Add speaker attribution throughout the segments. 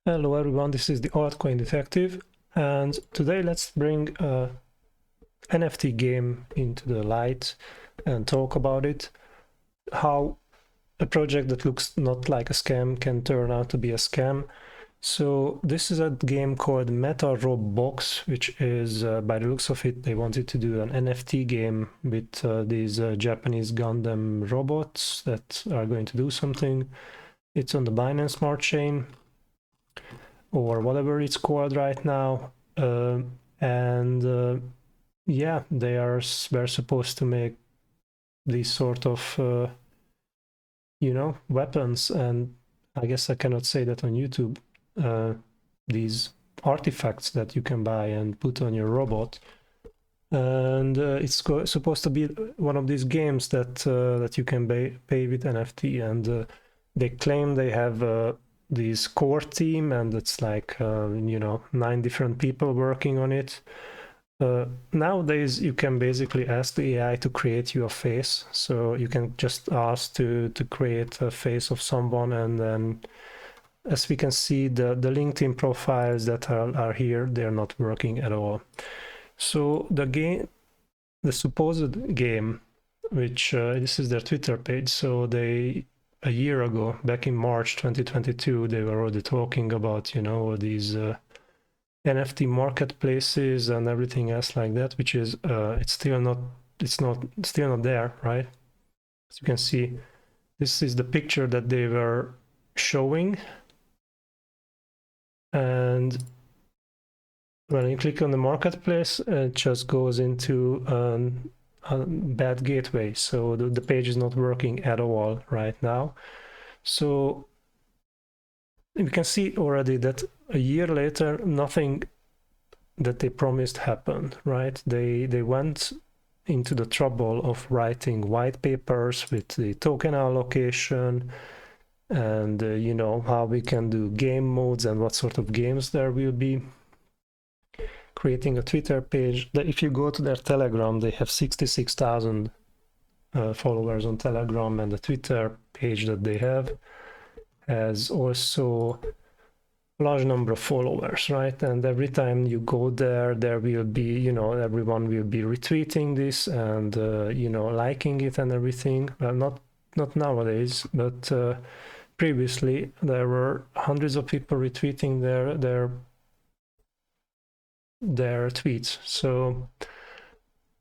Speaker 1: Hello everyone, this is the Altcoin Detective, and today let's bring a NFT game into the light and talk about it, how a project that looks not like a scam can turn out to be a scam. So this is a game called MetaRoboX, which is, by the looks of it, they wanted to do an NFT game with these Japanese Gundam robots that are going to do something. It's on the Binance Smart Chain, or whatever it's called right now, yeah, they're supposed to make these sort of weapons, and I guess I cannot say that on YouTube, these artifacts that you can buy and put on your robot, and it's supposed to be one of these games that you can pay with NFT, and they claim they have this core team, and it's like 9 different people working on it. Nowadays you can basically ask the AI to create you a face, so you can just ask to create a face of someone, and then as we can see, the LinkedIn profiles that are here, they're not working at all. So the supposed game, which this is their Twitter page, so they, a year ago, back in March 2022, they were already talking about, these NFT marketplaces and everything else like that, which is it's still not there, right? As you can see, this is the picture that they were showing, and when you click on the marketplace, it just goes into a bad gateway, so the page is not working at all right now. So we can see already that a year later, nothing that they promised happened, right? They went into the trouble of writing white papers with the token allocation, and how we can do game modes and what sort of games there will be. Creating a Twitter page. If you go to their Telegram, they have 66,000 followers on Telegram, and the Twitter page that they have has also a large number of followers, right? And every time you go there will be, everyone will be retweeting this and liking it and everything. Well, not nowadays, but previously there were hundreds of people retweeting their tweets. So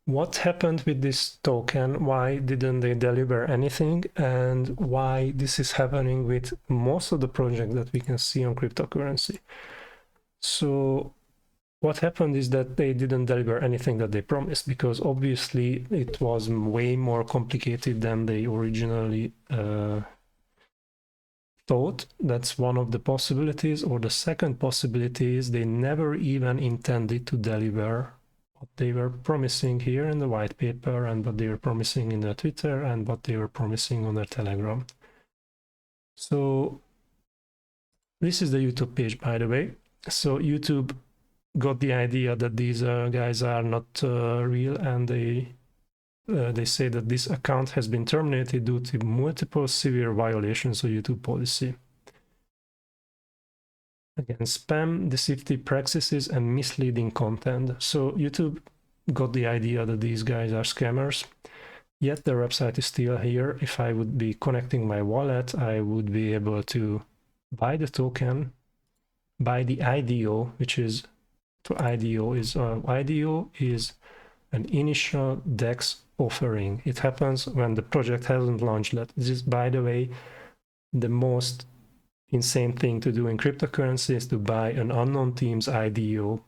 Speaker 1: what happened with this token? Why didn't they deliver anything? And why this is happening with most of the projects that we can see on cryptocurrency? So what happened is that they didn't deliver anything that they promised, because obviously it was way more complicated than they originally thought. That's one of the possibilities. Or the second possibility is they never even intended to deliver what they were promising here in the white paper, and what they were promising in their Twitter, and what they were promising on their Telegram. So this is the YouTube page, by the way. So YouTube got the idea that these guys are not real, and they say that this account has been terminated due to multiple severe violations of YouTube policy. Again, spam, deceptive practices, and misleading content. So YouTube got the idea that these guys are scammers, yet their website is still here. If I would be connecting my wallet, I would be able to buy the token, buy the IDO, which is, IDO is an initial DEX offering. It happens when the project hasn't launched yet. This is, by the way, the most insane thing to do in cryptocurrency, is to buy an unknown team's IDO,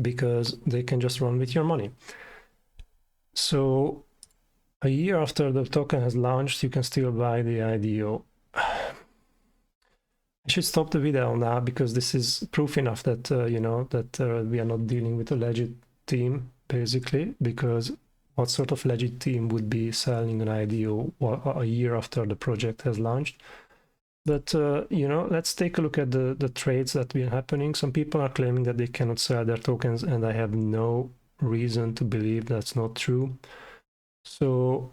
Speaker 1: because they can just run with your money. So a year after the token has launched, you can still buy the IDO. I should stop the video now, because this is proof enough that we are not dealing with a legit team, basically, because what sort of legit team would be selling an IDO a year after the project has launched? But let's take a look at the trades that have been happening. Some people are claiming that they cannot sell their tokens, and I have no reason to believe that's not true. So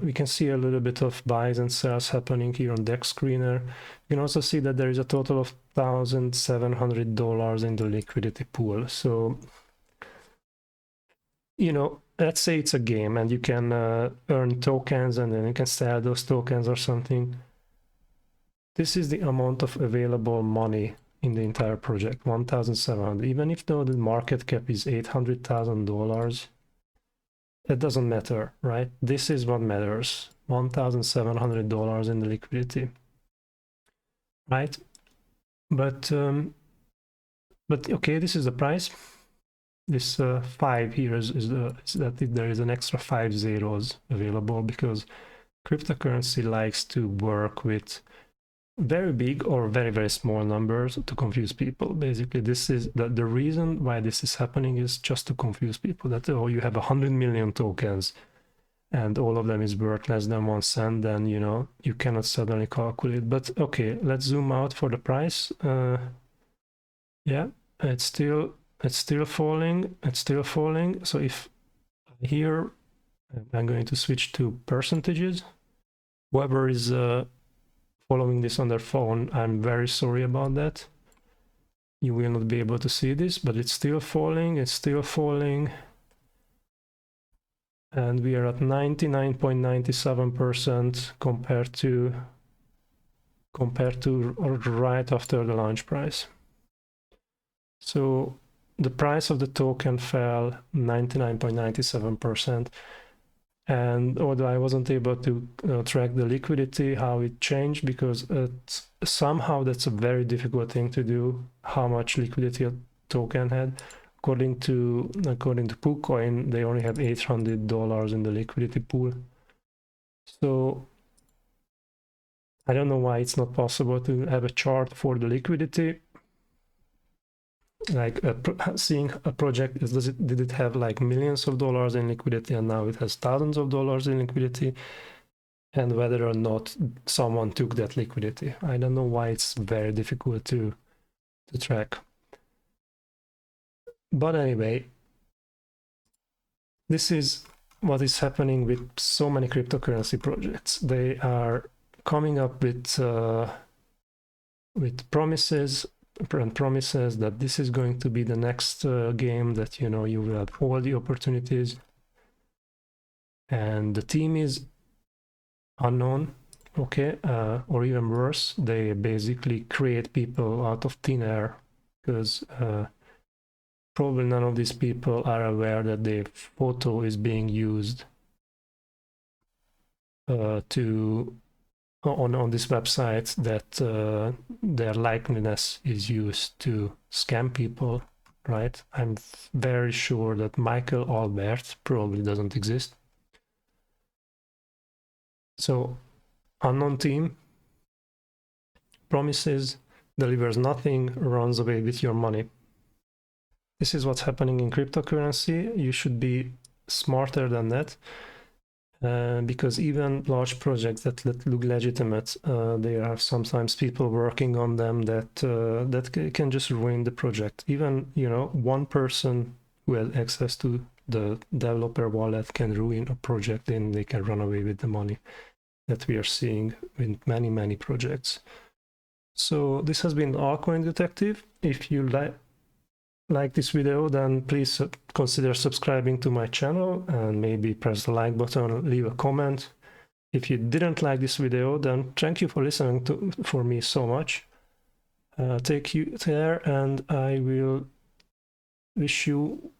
Speaker 1: we can see a little bit of buys and sells happening here on Dex Screener. You can also see that there is a total of $1,700 in the liquidity pool. So, you know, let's say it's a game and you can earn tokens and then you can sell those tokens or something. This is the amount of available money in the entire project, 1,700. Even if though the market cap is $800,000, it doesn't matter, right? This is what matters, $1,700 in the liquidity, right? But okay, this is the price. This 5 here is that there is an extra 5 zeros available because cryptocurrency likes to work with very big or very, very small numbers to confuse people. Basically, this is the reason why this is happening is just to confuse people that, oh, you have 100 million tokens and all of them is worth less than 1 cent, then, you know, you cannot suddenly calculate. But okay, let's zoom out for the price. Yeah, it's still falling. It's still falling. So if here, I'm going to switch to percentages. Whoever is following this on their phone, I'm very sorry about that. You will not be able to see this, but it's still falling. It's still falling. And we are at 99.97% compared to right after the launch price. So the price of the token fell 99.97%. And although I wasn't able to track the liquidity, how it changed, because somehow that's a very difficult thing to do, how much liquidity a token had. According to PoolCoin, they only have $800 in the liquidity pool. So I don't know why it's not possible to have a chart for the liquidity. Like seeing a project, did it have like millions of dollars in liquidity and now it has thousands of dollars in liquidity, and whether or not someone took that liquidity. I don't know why it's very difficult to track. But anyway, this is what is happening with so many cryptocurrency projects. They are coming up with promises that this is going to be the next game, that, you know, you will have all the opportunities, and the team is unknown. Okay, or even worse, they basically create people out of thin air, because probably none of these people are aware that their photo is being used on this website, that their likeliness is used to scam people, right? I'm very sure that Michael Albert probably doesn't exist. So, unknown team, promises, delivers nothing, runs away with your money. This is what's happening in cryptocurrency. You should be smarter than that. Because even large projects that look legitimate, there are sometimes people working on them that can just ruin the project. Even, you know, one person who has access to the developer wallet can ruin a project, and they can run away with the money that we are seeing in many projects. So this has been Altcoin Detective. If you like this video, then please consider subscribing to my channel and maybe press the like button, leave a comment. If you didn't like this video, then thank you for listening for me so much. Take care, and I will wish you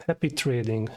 Speaker 1: happy trading.